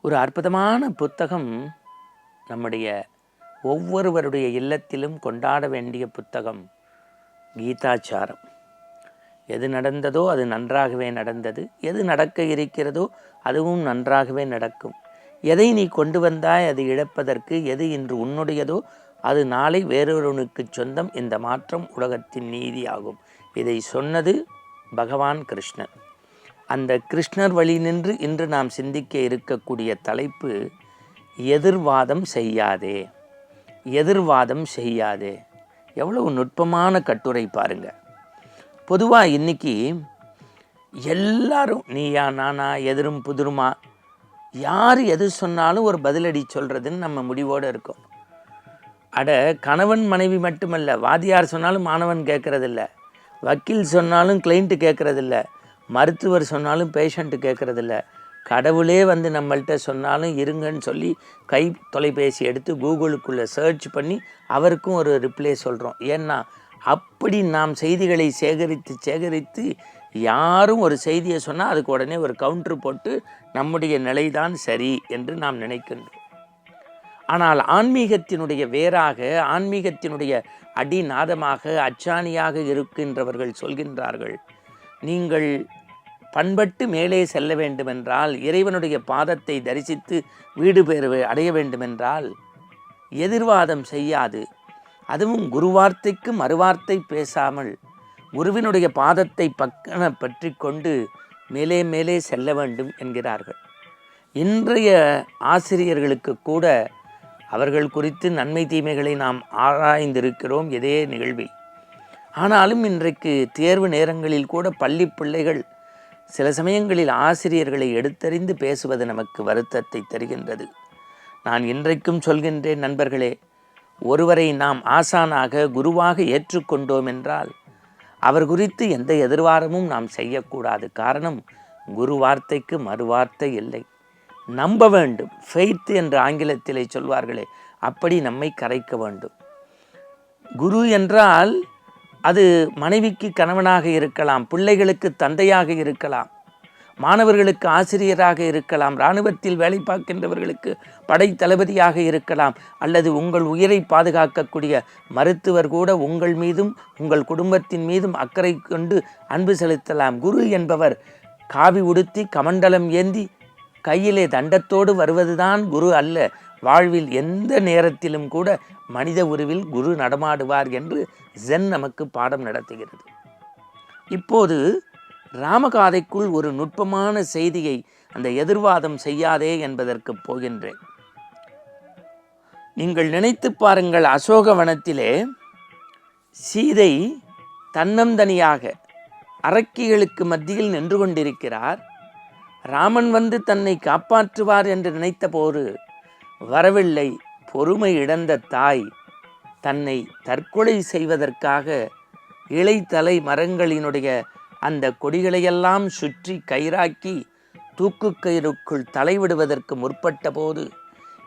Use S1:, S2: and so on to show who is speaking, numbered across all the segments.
S1: ஒரு அற்புதமான புத்தகம் நம்முடைய ஒவ்வொருவருடைய இல்லத்திலும் கொண்டாட வேண்டிய புத்தகம் கீதாச்சாரம். எது நடந்ததோ அது நன்றாகவே நடந்தது, எது நடக்க இருக்கிறதோ அதுவும் நன்றாகவே நடக்கும். எதை நீ கொண்டு வந்தாய் அது இழப்பதற்கு, எது இன்று உன்னுடையதோ அது நாளை வேறொருவனுக்கு சொந்தம். இந்த மாற்றம் உலகத்தின் நீதி ஆகும். இதை சொன்னது பகவான் கிருஷ்ணன். அந்த கிருஷ்ணர் வழி நின்று இன்று நாம் சிந்திக்க இருக்கக்கூடிய தலைப்பு எதிர்வாதம் செய்யாதே. எதிர்வாதம் செய்யாதே. எவ்வளவு நுட்பமான கட்டுரை பாருங்க. பொதுவாக இன்னைக்கு எல்லாரும் நீயா நானா எதிரும் புதிருமா யார் எது சொன்னாலும் ஒரு பதிலடி சொல்கிறதுன்னு நம்ம முடிவோடு இருக்கோம். கணவன் மனைவி மட்டுமல்ல, வாதியார் சொன்னாலும் மாணவன் கேட்கறதில்ல, வக்கீல் சொன்னாலும் கிளைண்ட்டு கேட்கறதில்ல, மருத்துவர் சொன்னாலும் பேஷண்ட்டு கேட்குறதில்ல, கடவுளே வந்து நம்மள்கிட்ட சொன்னாலும் இருங்கன்னு சொல்லி கை தொலைபேசி எடுத்து கூகுளுக்குள்ளே சர்ச் பண்ணி அவருக்கும் ஒரு ரிப்ளை சொல்கிறோம். ஏன்னா அப்படி நாம் செய்திகளை சேகரித்து யாரும் ஒரு செய்தியை சொன்னால் அதுக்கு உடனே ஒரு கவுண்ட்ரு போட்டு நம்முடைய நிலைதான் சரி என்று நாம் நினைக்கின்றோம். ஆனால் ஆன்மீகத்தினுடைய வேறாக, ஆன்மீகத்தினுடைய அடிநாதமாக, அச்சாணியாக இருக்கின்றவர்கள் சொல்கின்றார்கள், நீங்கள் பண்பட்டு மேலே செல்ல வேண்டுமென்றால், இறைவனுடைய பாதத்தை தரிசித்து வீடு பேர் அடைய வேண்டுமென்றால் எதிர்வாதம் செய்யாது, அதுவும் குருவார்த்தைக்கு மறுவார்த்தை பேசாமல் குருவினுடைய பாதத்தை பக்கன பற்றி கொண்டு மேலே மேலே செல்ல வேண்டும் என்கிறார்கள். இன்றைய ஆசிரியர்களுக்கு கூட அவர்கள் குறித்து நன்மை தீமைகளை நாம் ஆராய்ந்திருக்கிறோம் இதே நிகழ்வில். ஆனாலும் இன்றைக்கு தேர்வு நேரங்களில் கூட பள்ளி பிள்ளைகள் சில சமயங்களில் ஆசிரியர்களை எடுத்தறிந்து பேசுவது நமக்கு வருத்தத்தை தருகின்றது. நான் இன்றைக்கும் சொல்கின்றேன் நண்பர்களே, ஒருவரை நாம் ஆசானாக குருவாக ஏற்றுக்கொண்டோம் என்றால் அவர் குறித்து எந்த எதிர்வாரமும் நாம் செய்யக்கூடாது. காரணம், குரு வார்த்தைக்கு மறுவார்த்தை இல்லை. நம்ப வேண்டும். ஃபெய்த் என்று ஆங்கிலத்திலே சொல்வார்களே, அப்படி நம்மை கரைக்க வேண்டும். குரு என்றால் அது மனைவிக்கு கணவனாக இருக்கலாம், பிள்ளைகளுக்கு தந்தையாக இருக்கலாம், மாணவர்களுக்கு ஆசிரியராக இருக்கலாம், இராணுவத்தில் வேலை பார்க்கின்றவர்களுக்கு படை தளபதியாக இருக்கலாம், அல்லது உங்கள் உயிரை பாதுகாக்கக்கூடிய மருத்துவர் கூட உங்கள் மீதும் உங்கள் குடும்பத்தின் மீதும் அக்கறை கொண்டு அன்பு செலுத்தலாம். குரு என்பவர் காவி உடுத்தி கமண்டலம் ஏந்தி கையிலே தண்டத்தோடு வருவதுதான் குரு அல்ல. வாழ்வில் எந்த நேரத்திலும் கூட மனித உருவில் குரு நடமாடுவார் என்று ஜென் நமக்கு பாடம் நடத்துகிறது. இப்போது ராமகாதைக்குள் ஒரு நுட்பமான செய்தியை, அந்த எதிர்வாதம் செய்யாதே என்பதற்கு போகின்றேன். நீங்கள் நினைத்து பாருங்கள், அசோகவனத்திலே சீதை தன்னந்தனியாக அரக்கிகளுக்கு மத்தியில் நின்று கொண்டிருக்கிறார். ராமன் வந்து தன்னை காப்பாற்றுவார் என்று நினைத்த போது வரவில்லை. பொறுமை இழந்த தாய் தன்னை தற்கொலை செய்வதற்காக இலைத்தலை மரங்களினுடைய அந்த கொடிகளையெல்லாம் சுற்றி கயிறாக்கி தூக்கு கயிறுக்குள் தலைவிடுவதற்கு முற்பட்ட போது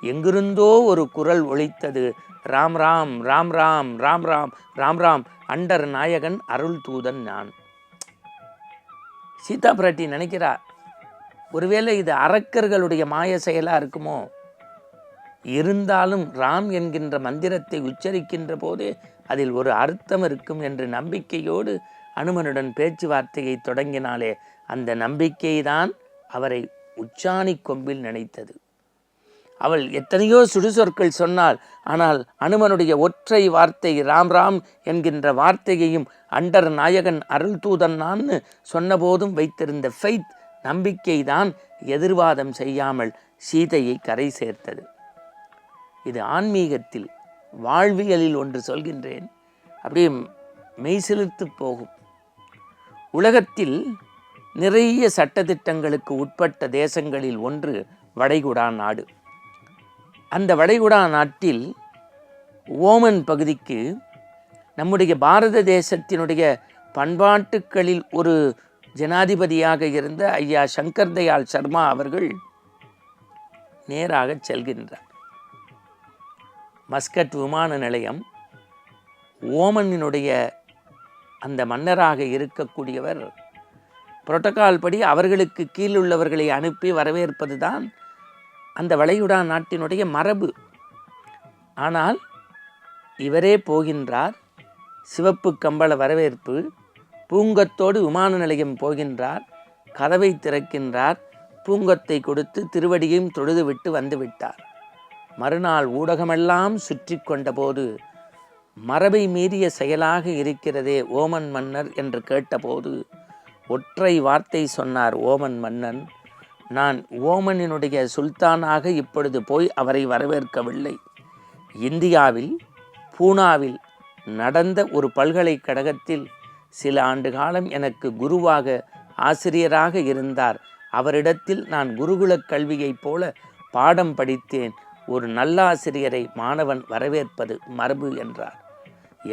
S1: எங்கிருந்தோ ஒரு குரல் ஒலித்தது, ராம் ராம் ராம் ராம் ராம் ராம் ராம் ராம், அண்டர் நாயகன் அருள் தூதன் நான். சீதா பிராட்டி நினைக்கிறார், ஒருவேளை இது அரக்கர்களுடைய மாய செயலாக இருக்குமோ? இருந்தாலும் ராம் என்கின்ற மந்திரத்தை உச்சரிக்கின்ற போதே அதில் ஒரு அர்த்தம் இருக்கும் என்று நம்பிக்கையோடு அனுமனுடன் பேச்சுவார்த்தையை தொடங்கினாலே அந்த நம்பிக்கைதான் அவரை உச்சாணி கொம்பில் நினைத்தது. அவள் எத்தனையோ சுடுசொற்கள் சொன்னாள். ஆனால் அனுமனுடைய ஒற்றை வார்த்தை ராம் ராம் என்கின்ற வார்த்தையையும் அண்டர் நாயகன் அருள் தூதன் நான் சொன்னபோதும் வைத்திருந்த ஃபெய்த், நம்பிக்கை தான் எதிர்வாதம் செய்யாமல் சீதையை கரை சேர்த்தது. இது ஆன்மீகத்தில், வாழ்வியலில் ஒன்று சொல்கின்றேன், அப்படியே மெய்சிலிர்த்து போகும். உலகத்தில் நிறைய சட்டதிட்டங்களுக்கு உட்பட்ட தேசங்களில் ஒன்று வளைகுடா நாடு. அந்த வளைகுடா நாட்டில் ஓமன் பகுதிக்கு நம்முடைய பாரத தேசத்தினுடைய பண்பாட்டுக்களில் ஒரு ஜனாதிபதியாக இருந்த ஐயா சங்கர் தயாள் சர்மா அவர்கள் நேராக செல்கின்றார். மஸ்கட் விமான நிலையம், ஓமனினுடைய அந்த மன்னராக இருக்கக்கூடியவர் புரோட்டோகால் படி அவர்களுக்கு கீழுள்ளவர்களை அனுப்பி வரவேற்பது தான் அந்த வளைகுடா நாட்டினுடைய மரபு. ஆனால் இவரே போகின்றார், சிவப்பு கம்பள வரவேற்பு, பூங்கத்தோடு விமான நிலையம் போகின்றார், கதவை திறக்கின்றார், பூங்கத்தை கொடுத்து திருவடியையும் தொழுது விட்டு வந்து விட்டார். மறுநாள் ஊடகமெல்லாம் சுற்றி கொண்டபோது மரபை மீறிய செயலாக இருக்கிறதே ஓமன் மன்னர் என்று கேட்டபோது ஒற்றை வார்த்தை சொன்னார் ஓமன் மன்னன், நான் ஓமனினுடைய சுல்தானாக இப்பொழுது போய் அவரை வரவேற்கவில்லை. இந்தியாவில் பூனாவில் நடந்த ஒரு பல்கலைக்கழகத்தில் சில ஆண்டு காலம் எனக்கு குருவாக ஆசிரியராக இருந்தார். அவரிடத்தில் நான் குருகுலக் கல்வியைப் போல பாடம் படித்தேன். ஒரு நல்லாசிரியரை மாணவன் வரவேற்பது மரபு என்றார்.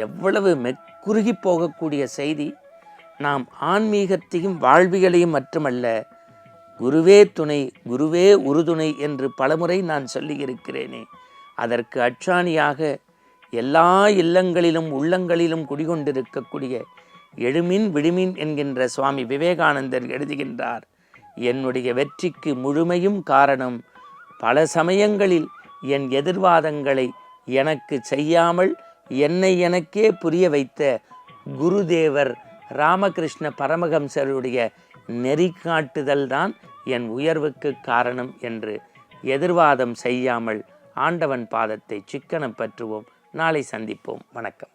S1: எவ்வளவு மெக்குருகி போகக்கூடிய செய்தி! நாம் ஆன்மீகத்தையும் வாழ்வியலையும் மட்டுமல்ல, குருவே துணை, குருவே உறுதுணை என்று பலமுறை நான் சொல்லியிருக்கிறேனே, அதற்கு அச்சாணியாக எல்லா இல்லங்களிலும் உள்ளங்களிலும் குடிகொண்டிருக்கக்கூடிய எழுமின் விடுமின் என்கின்ற சுவாமி விவேகானந்தர் எழுதுகின்றார், என்னுடைய வெற்றிக்கு முழுமையும் காரணம் பல சமயங்களில் என் எதிர்வாதங்களை எனக்கு செய்யாமல் என்னை எனக்கே புரிய வைத்த குருதேவர் ராமகிருஷ்ண பரமஹம்சருடைய நெறிகாட்டுதல் தான் என் உயர்வுக்கு காரணம் என்று எதிர்வாதம் செய்யாமல் ஆண்டவன் பாதத்தை சிக்கனம் பற்றுவோம். நாளை சந்திப்போம். வணக்கம்.